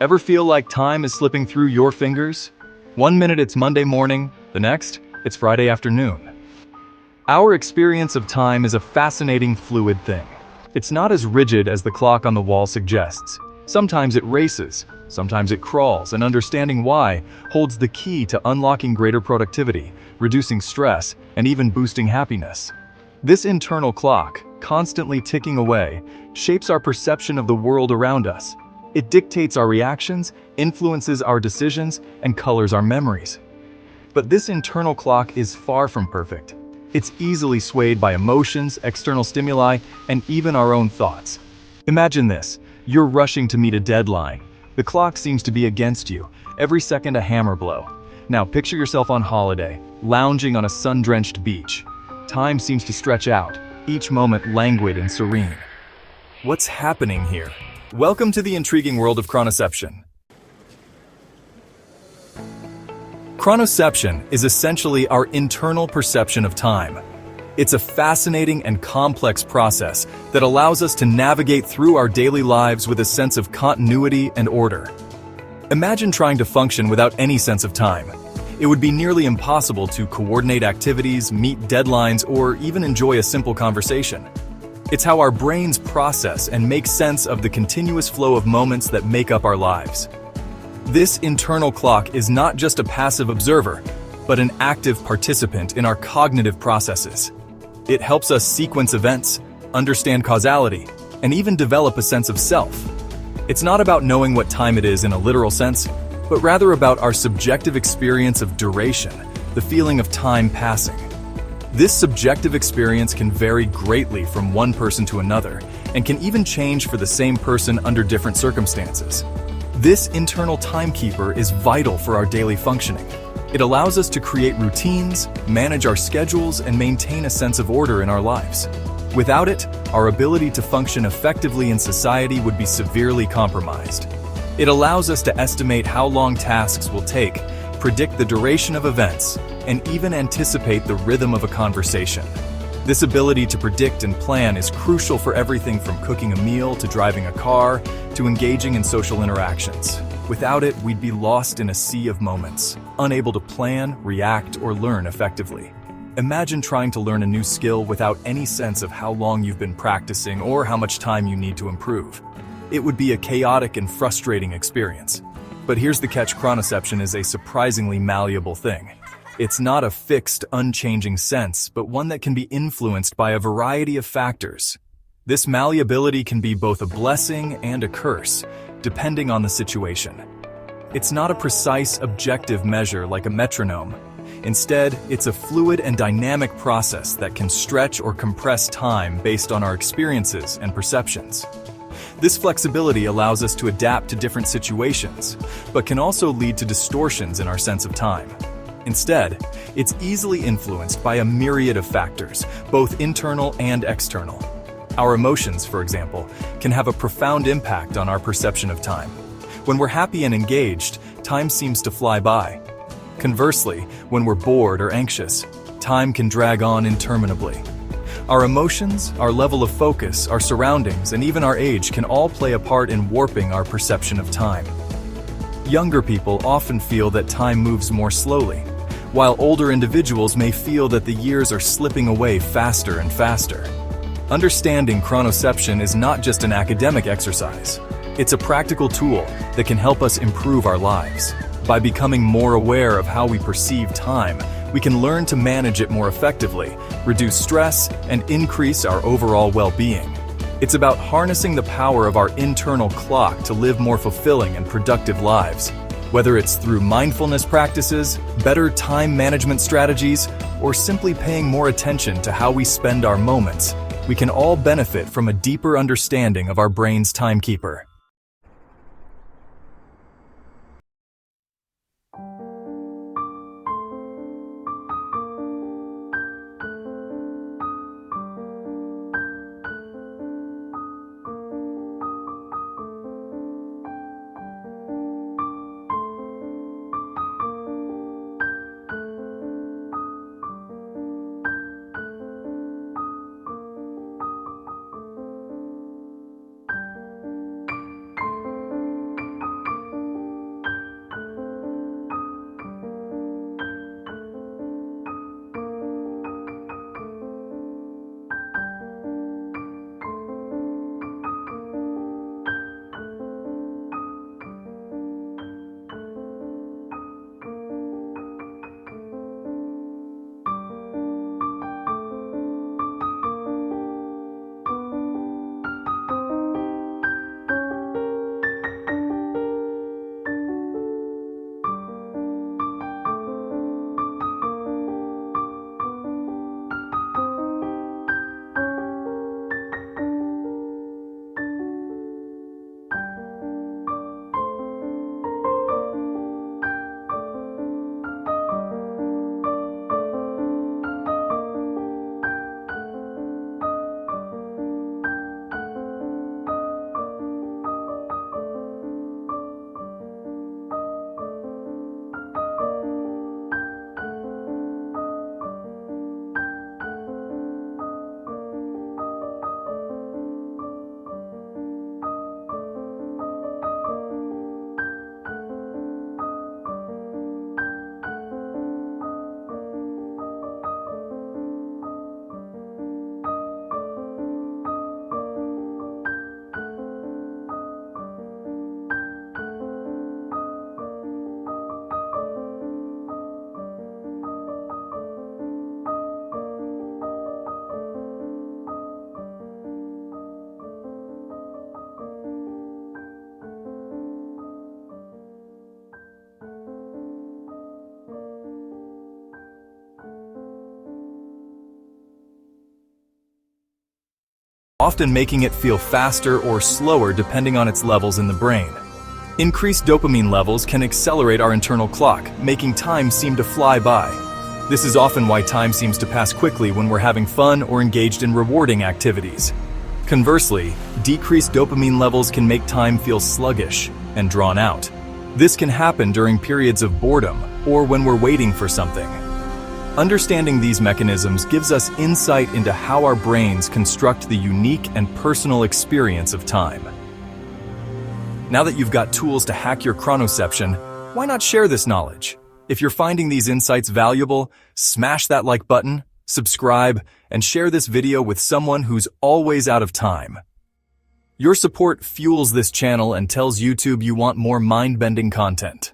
Ever feel like time is slipping through your fingers? One minute it's Monday morning, the next, it's Friday afternoon. Our experience of time is a fascinating, fluid thing. It's not as rigid as the clock on the wall suggests. Sometimes it races, sometimes it crawls, and understanding why holds the key to unlocking greater productivity, reducing stress, and even boosting happiness. This internal clock, constantly ticking away, shapes our perception of the world around us. It dictates our reactions, influences our decisions, and colors our memories. But this internal clock is far from perfect. It's easily swayed by emotions, external stimuli, and even our own thoughts. Imagine this: you're rushing to meet a deadline. The clock seems to be against you, every second a hammer blow. Now picture yourself on holiday, lounging on a sun-drenched beach. Time seems to stretch out, each moment languid and serene. What's happening here? Welcome to the intriguing world of chronoception. Chronoception is essentially our internal perception of time. It's a fascinating and complex process that allows us to navigate through our daily lives with a sense of continuity and order. Imagine trying to function without any sense of time. It would be nearly impossible to coordinate activities, meet deadlines, or even enjoy a simple conversation. It's how our brains process and make sense of the continuous flow of moments that make up our lives. This internal clock is not just a passive observer, but an active participant in our cognitive processes. It helps us sequence events, understand causality, and even develop a sense of self. It's not about knowing what time it is in a literal sense, but rather about our subjective experience of duration, the feeling of time passing. This subjective experience can vary greatly from one person to another, and can even change for the same person under different circumstances. This internal timekeeper is vital for our daily functioning. It allows us to create routines, manage our schedules, and maintain a sense of order in our lives. Without it, our ability to function effectively in society would be severely compromised. It allows us to estimate how long tasks will take, predict the duration of events, and even anticipate the rhythm of a conversation. This ability to predict and plan is crucial for everything from cooking a meal to driving a car to engaging in social interactions. Without it, we'd be lost in a sea of moments, unable to plan, react, or learn effectively. Imagine trying to learn a new skill without any sense of how long you've been practicing or how much time you need to improve. It would be a chaotic and frustrating experience. But here's the catch: chronoception is a surprisingly malleable thing. It's not a fixed, unchanging sense, but one that can be influenced by a variety of factors. This malleability can be both a blessing and a curse, depending on the situation. It's not a precise, objective measure like a metronome. Instead, it's a fluid and dynamic process that can stretch or compress time based on our experiences and perceptions. This flexibility allows us to adapt to different situations, but can also lead to distortions in our sense of time. Instead, it's easily influenced by a myriad of factors, both internal and external. Our emotions, for example, can have a profound impact on our perception of time. When we're happy and engaged, time seems to fly by. Conversely, when we're bored or anxious, time can drag on interminably. Our emotions, our level of focus, our surroundings, and even our age can all play a part in warping our perception of time. Younger people often feel that time moves more slowly, while older individuals may feel that the years are slipping away faster and faster. Understanding chronoception is not just an academic exercise. It's a practical tool that can help us improve our lives. By becoming more aware of how we perceive time, we can learn to manage it more effectively, reduce stress, and increase our overall well-being. It's about harnessing the power of our internal clock to live more fulfilling and productive lives. Whether it's through mindfulness practices, better time management strategies, or simply paying more attention to how we spend our moments, we can all benefit from a deeper understanding of our brain's timekeeper. often making it feel faster or slower depending on its levels in the brain. Increased dopamine levels can accelerate our internal clock, making time seem to fly by. This is often why time seems to pass quickly when we're having fun or engaged in rewarding activities. Conversely, decreased dopamine levels can make time feel sluggish and drawn out. This can happen during periods of boredom or when we're waiting for something. Understanding these mechanisms gives us insight into how our brains construct the unique and personal experience of time. Now that you've got tools to hack your chronoception, why not share this knowledge? If you're finding these insights valuable, smash that like button, subscribe, and share this video with someone who's always out of time. Your support fuels this channel and tells YouTube you want more mind-bending content.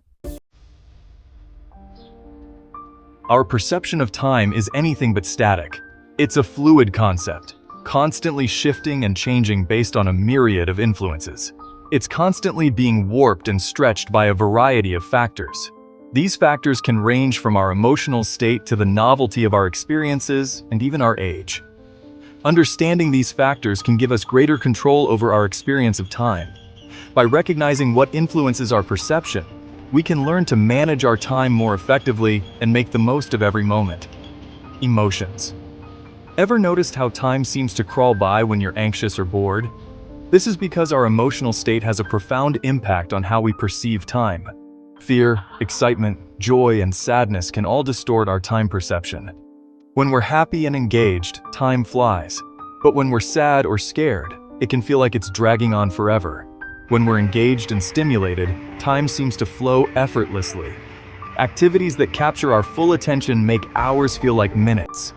Our perception of time is anything but static. It's a fluid concept, constantly shifting and changing based on a myriad of influences. It's constantly being warped and stretched by a variety of factors. These factors can range from our emotional state to the novelty of our experiences and even our age. Understanding these factors can give us greater control over our experience of time. By recognizing what influences our perception, we can learn to manage our time more effectively and make the most of every moment. Emotions. Ever noticed how time seems to crawl by when you're anxious or bored? This is because our emotional state has a profound impact on how we perceive time. Fear, excitement, joy, and sadness can all distort our time perception. When we're happy and engaged, time flies. But when we're sad or scared, it can feel like it's dragging on forever. When we're engaged and stimulated, time seems to flow effortlessly. Activities that capture our full attention make hours feel like minutes.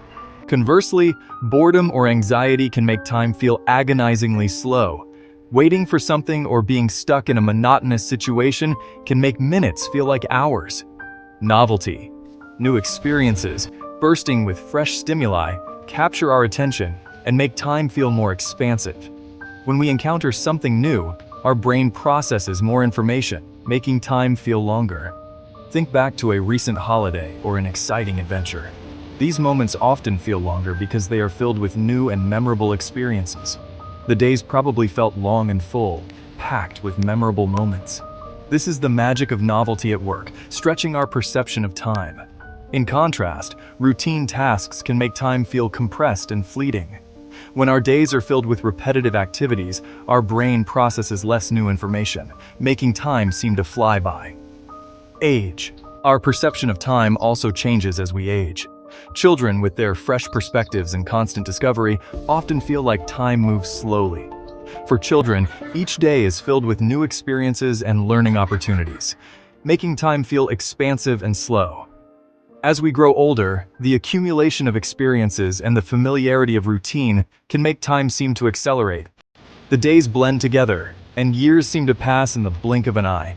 Conversely, boredom or anxiety can make time feel agonizingly slow. Waiting for something or being stuck in a monotonous situation can make minutes feel like hours. Novelty. New experiences, bursting with fresh stimuli, capture our attention and make time feel more expansive. When we encounter something new, our brain processes more information, making time feel longer. Think back to a recent holiday or an exciting adventure. These moments often feel longer because they are filled with new and memorable experiences. The days probably felt long and full, packed with memorable moments. This is the magic of novelty at work, stretching our perception of time. In contrast, routine tasks can make time feel compressed and fleeting. When our days are filled with repetitive activities, our brain processes less new information, making time seem to fly by. Age. Our perception of time also changes as we age. Children, with their fresh perspectives and constant discovery, often feel like time moves slowly. For children, each day is filled with new experiences and learning opportunities, making time feel expansive and slow. As we grow older, the accumulation of experiences and the familiarity of routine can make time seem to accelerate. The days blend together, and years seem to pass in the blink of an eye.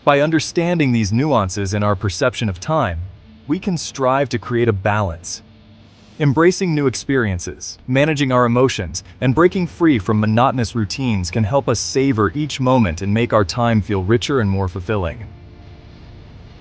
By understanding these nuances in our perception of time, we can strive to create a balance. Embracing new experiences, managing our emotions, and breaking free from monotonous routines can help us savor each moment and make our time feel richer and more fulfilling.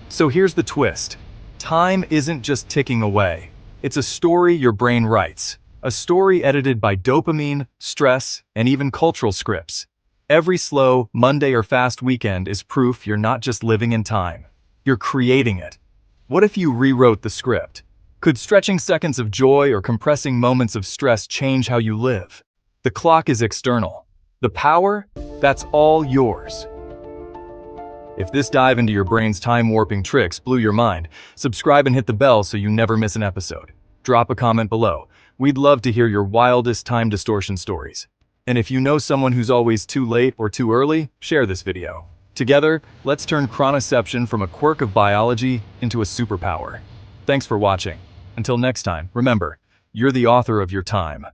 So here's the twist. Time isn't just ticking away. It's a story your brain writes. A story edited by dopamine, stress, and even cultural scripts. Every slow, Monday or fast weekend is proof you're not just living in time. You're creating it. What if you rewrote the script? Could stretching seconds of joy or compressing moments of stress change how you live? The clock is external. The power? That's all yours. If this dive into your brain's time-warping tricks blew your mind, subscribe and hit the bell so you never miss an episode. Drop a comment below. We'd love to hear your wildest time distortion stories. And if you know someone who's always too late or too early, share this video. Together, let's turn chronoception from a quirk of biology into a superpower. Thanks for watching. Until next time, remember, you're the author of your time.